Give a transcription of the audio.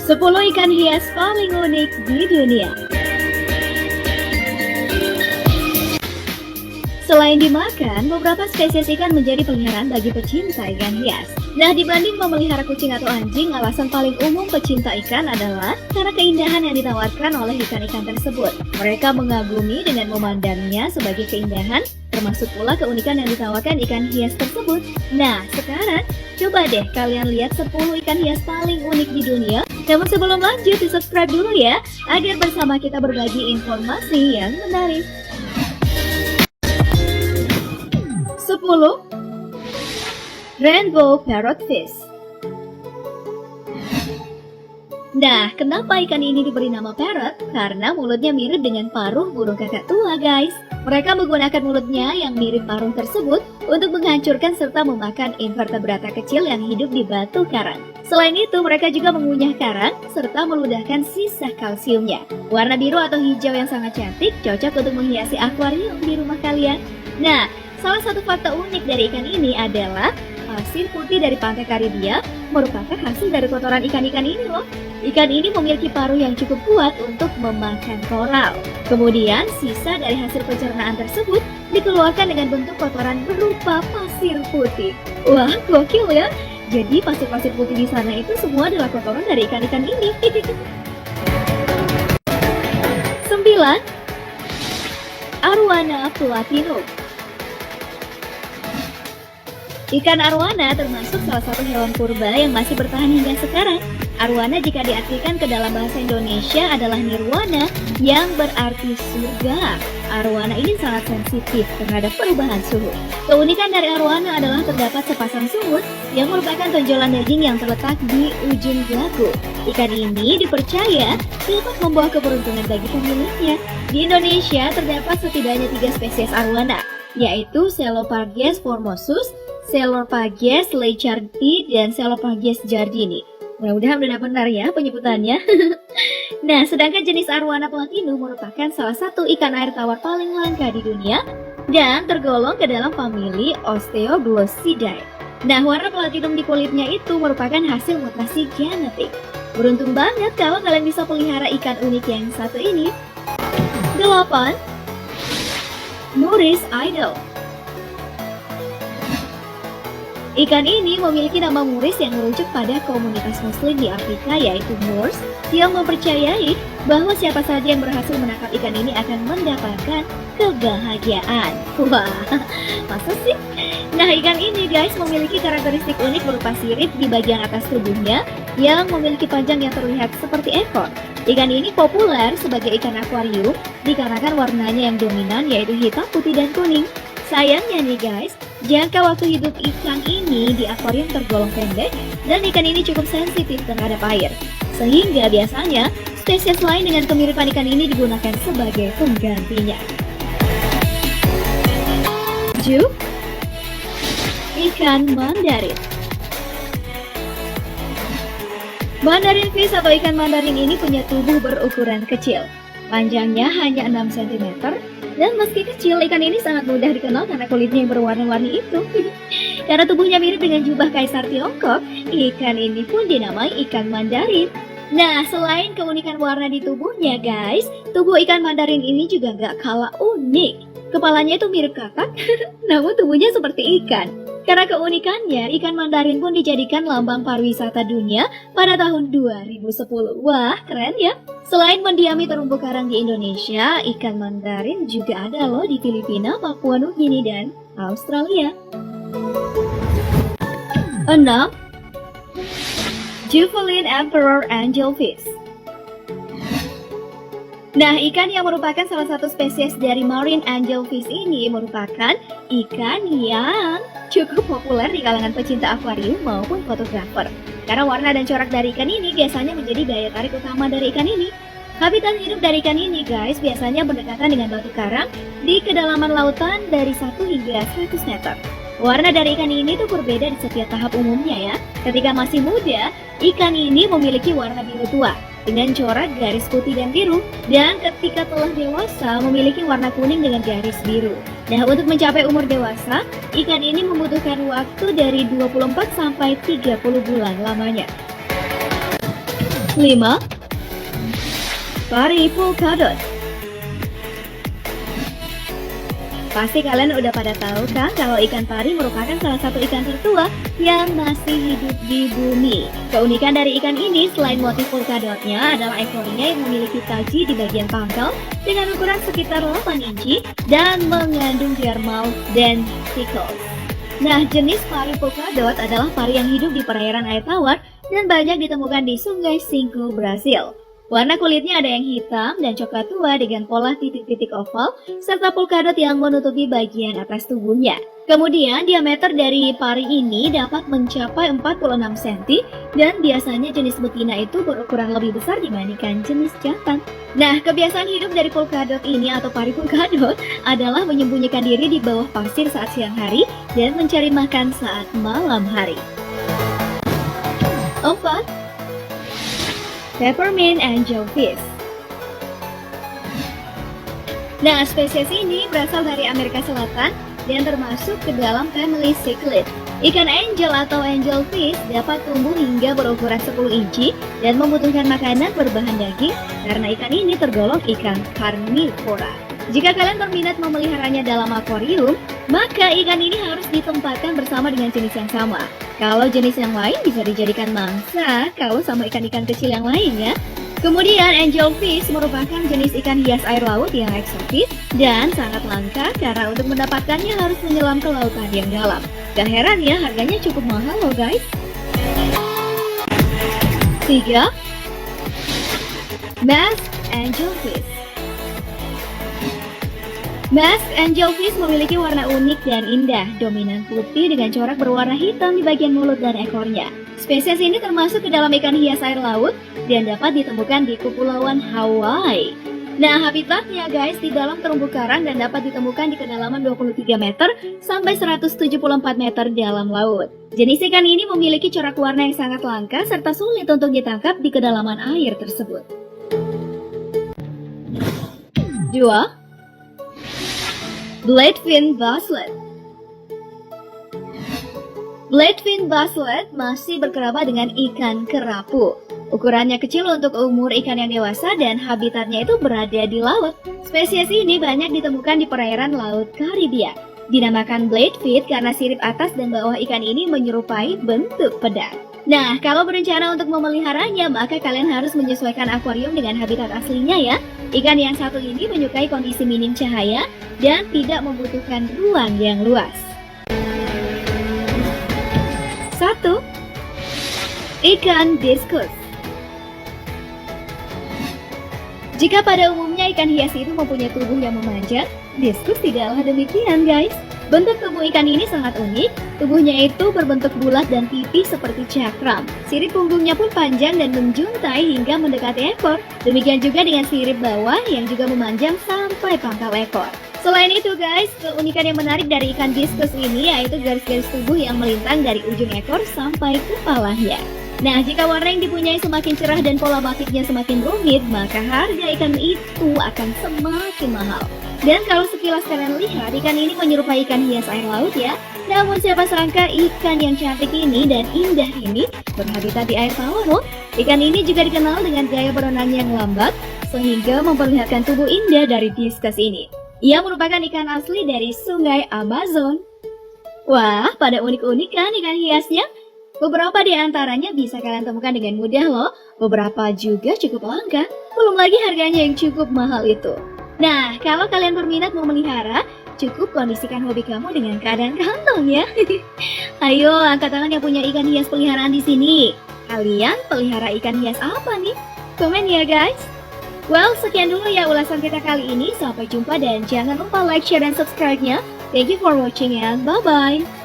10 ikan hias paling unik di dunia. Selain dimakan, beberapa spesies ikan menjadi peliharaan bagi pecinta ikan hias. Nah, dibanding memelihara kucing atau anjing, alasan paling umum pecinta ikan adalah karena keindahan yang ditawarkan oleh ikan-ikan tersebut. Mereka mengagumi dengan memandangnya sebagai keindahan, termasuk pula keunikan yang ditawarkan ikan hias tersebut. Nah, sekarang coba deh kalian lihat 10 ikan hias paling unik di dunia. Namun sebelum lanjut, di-subscribe dulu ya, agar bersama kita berbagi informasi yang menarik. 10. Rainbow Parrotfish. Nah, kenapa ikan ini diberi nama parrot? Karena mulutnya mirip dengan paruh burung kakak tua, guys. Mereka menggunakan mulutnya yang mirip paruh tersebut untuk menghancurkan serta memakan invertebrata kecil yang hidup di batu karang. Selain itu, mereka juga mengunyah karang serta meludahkan sisa kalsiumnya. Warna biru atau hijau yang sangat cantik cocok untuk menghiasi akuarium di rumah kalian. Nah, salah satu fakta unik dari ikan ini adalah pasir putih dari pantai Karibia merupakan hasil dari kotoran ikan-ikan ini loh. Ikan ini memiliki paruh yang cukup kuat untuk memakan koral. Kemudian sisa dari hasil pencernaan tersebut dikeluarkan dengan bentuk kotoran berupa pasir putih. Wah, gokil ya. Jadi pasir-pasir putih di sana itu semua adalah kotoran dari ikan-ikan ini. 9. Arowana platinum. Ikan arowana termasuk salah satu hewan purba yang masih bertahan hingga sekarang. Arowana jika diartikan ke dalam bahasa Indonesia adalah nirwana yang berarti surga. Arowana ini sangat sensitif terhadap perubahan suhu. Keunikan dari arowana adalah terdapat sepasang sungut yang merupakan tonjolan daging yang terletak di ujung dagu. Ikan ini dipercaya dapat membawa keberuntungan bagi pemiliknya. Di Indonesia terdapat setidaknya 3 spesies arowana, yaitu Celoparges formosus, Celoparges leichardi, dan Celoparges jardini. Mudah-mudahan udah benar ya penyebutannya. Nah, sedangkan jenis arowana platinum merupakan salah satu ikan air tawar paling langka di dunia dan tergolong ke dalam famili Osteoglossidae. Nah, warna platinum di kulitnya itu merupakan hasil mutasi genetik. Beruntung banget kalau kalian bisa pelihara ikan unik yang satu ini. 8. Moorish Idol. Ikan ini memiliki nama Moorish yang merujuk pada komunitas muslim di Afrika, yaitu Moors, yang mempercayai bahwa siapa saja yang berhasil menangkap ikan ini akan mendapatkan kebahagiaan. Wah, masa sih? Nah, ikan ini guys memiliki karakteristik unik berupa sirip di bagian atas tubuhnya yang memiliki panjang yang terlihat seperti ekor. Ikan ini populer sebagai ikan akuarium dikarenakan warnanya yang dominan, yaitu hitam, putih, dan kuning. Sayangnya nih guys, jangka waktu hidup ikan ini di akuarium tergolong pendek dan ikan ini cukup sensitif terhadap air. Sehingga biasanya spesies lain dengan kemiripan ikan ini digunakan sebagai penggantinya. 7. Ikan mandarin. Mandarin fish atau ikan mandarin ini punya tubuh berukuran kecil. Panjangnya hanya 6 cm. Dan meski kecil, ikan ini sangat mudah dikenal karena kulitnya yang berwarna-warni itu. Karena tubuhnya mirip dengan jubah kaisar Tiongkok, ikan ini pun dinamai ikan mandarin. Nah, selain keunikan warna di tubuhnya guys, tubuh ikan mandarin ini juga gak kalah unik. Kepalanya itu mirip katak, namun tubuhnya seperti ikan. Karena keunikannya, ikan mandarin pun dijadikan lambang pariwisata dunia pada tahun 2010. Wah, keren ya! Selain mendiami terumbu karang di Indonesia, ikan mandarin juga ada loh di Filipina, Papua Nugini, dan Australia. 6. Juvelin Emperor Angelfish. Nah, ikan yang merupakan salah satu spesies dari marine angelfish ini merupakan ikan yang cukup populer di kalangan pecinta akuarium maupun fotografer. Karena warna dan corak dari ikan ini biasanya menjadi daya tarik utama dari ikan ini. Habitat hidup dari ikan ini guys biasanya berdekatan dengan batu karang di kedalaman lautan dari 1 hingga 100 meter. Warna dari ikan ini tuh berbeda di setiap tahap umumnya ya. Ketika masih muda, ikan ini memiliki warna biru tua dengan corak garis putih dan biru, dan ketika telah dewasa memiliki warna kuning dengan garis biru. Nah, untuk mencapai umur dewasa, ikan ini membutuhkan waktu dari 24 sampai 30 bulan lamanya. 5. Pari polkadot. Pasti kalian udah pada tahu kan kalau ikan pari merupakan salah satu ikan tertua yang masih hidup di bumi. Keunikan dari ikan ini selain motif polkadotnya adalah ekornya yang memiliki taji di bagian pangkal dengan ukuran sekitar 8 inci dan mengandung dermal denticles. Nah, jenis pari polkadot adalah pari yang hidup di perairan air tawar dan banyak ditemukan di Sungai Cinco, Brasil. Warna kulitnya ada yang hitam dan coklat tua dengan pola titik-titik oval, serta polkadot yang menutupi bagian atas tubuhnya. Kemudian diameter dari pari ini dapat mencapai 46 cm dan biasanya jenis betina itu berukuran lebih besar dibandingkan jenis jantan. Nah, kebiasaan hidup dari polkadot ini atau pari polkadot adalah menyembunyikan diri di bawah pasir saat siang hari dan mencari makan saat malam hari. 4. Peppermint angelfish. Nah, spesies ini berasal dari Amerika Selatan dan termasuk ke dalam family cichlid. Ikan angel atau angelfish dapat tumbuh hingga berukuran 10 inci dan membutuhkan makanan berbahan daging karena ikan ini tergolong ikan karnivora. Jika kalian berminat memeliharanya dalam akuarium, maka ikan ini harus ditempatkan bersama dengan jenis yang sama. Kalau jenis yang lain bisa dijadikan mangsa kalau sama ikan-ikan kecil yang lain ya. Kemudian angelfish merupakan jenis ikan hias air laut yang eksotis dan sangat langka karena untuk mendapatkannya harus menyelam ke lautan yang dalam. Gak heran ya harganya cukup mahal loh guys. 3. Masked angelfish. Masked angelfish memiliki warna unik dan indah, dominan putih dengan corak berwarna hitam di bagian mulut dan ekornya. Spesies ini termasuk ke dalam ikan hias air laut dan dapat ditemukan di Kepulauan Hawaii. Nah, habitatnya guys di dalam terumbu karang dan dapat ditemukan di kedalaman 23 meter sampai 174 meter dalam laut. Jenis ikan ini memiliki corak warna yang sangat langka serta sulit untuk ditangkap di kedalaman air tersebut. 2. Bladefin basslet. Bladefin basslet masih berkerabat dengan ikan kerapu. Ukurannya kecil untuk umur ikan yang dewasa dan habitatnya itu berada di laut. Spesies ini banyak ditemukan di perairan Laut Karibia. Dinamakan bladefin karena sirip atas dan bawah ikan ini menyerupai bentuk pedang. Nah, kalau berencana untuk memeliharanya, maka kalian harus menyesuaikan akuarium dengan habitat aslinya ya. Ikan yang satu ini menyukai kondisi minim cahaya dan tidak membutuhkan ruang yang luas. 1. Ikan discus. Jika pada umumnya ikan hias itu mempunyai tubuh yang memanjang, discus tidaklah demikian guys. Bentuk tubuh ikan ini sangat unik, tubuhnya itu berbentuk bulat dan tipis seperti cakram. Sirip punggungnya pun panjang dan menjuntai hingga mendekati ekor. Demikian juga dengan sirip bawah yang juga memanjang sampai pangkal ekor. Selain itu guys, keunikan yang menarik dari ikan discus ini yaitu garis-garis tubuh yang melintang dari ujung ekor sampai kepalanya. Nah, jika warna yang dipunyai semakin cerah dan pola batiknya semakin rumit, maka harga ikan itu akan semakin mahal. Dan kalau sekilas kalian lihat, ikan ini menyerupai ikan hias air laut ya. Namun siapa sangka ikan yang cantik ini dan indah ini berhabitat di air tawar loh. Ikan ini juga dikenal dengan gaya berenang yang lambat, sehingga memperlihatkan tubuh indah dari discus ini. Ia merupakan ikan asli dari sungai Amazon. Wah, pada unik-unik kan ikan hiasnya? Beberapa di antaranya bisa kalian temukan dengan mudah loh. Beberapa juga cukup langka. Belum lagi harganya yang cukup mahal itu. Nah, kalau kalian berminat memelihara, cukup kondisikan hobi kamu dengan keadaan kantong ya. Ayo, angkat tangan yang punya ikan hias peliharaan di sini. Kalian pelihara ikan hias apa nih? Komen ya guys. Well, sekian dulu ya ulasan kita kali ini. Sampai jumpa dan jangan lupa like, share, dan subscribe-nya. Thank you for watching and bye-bye.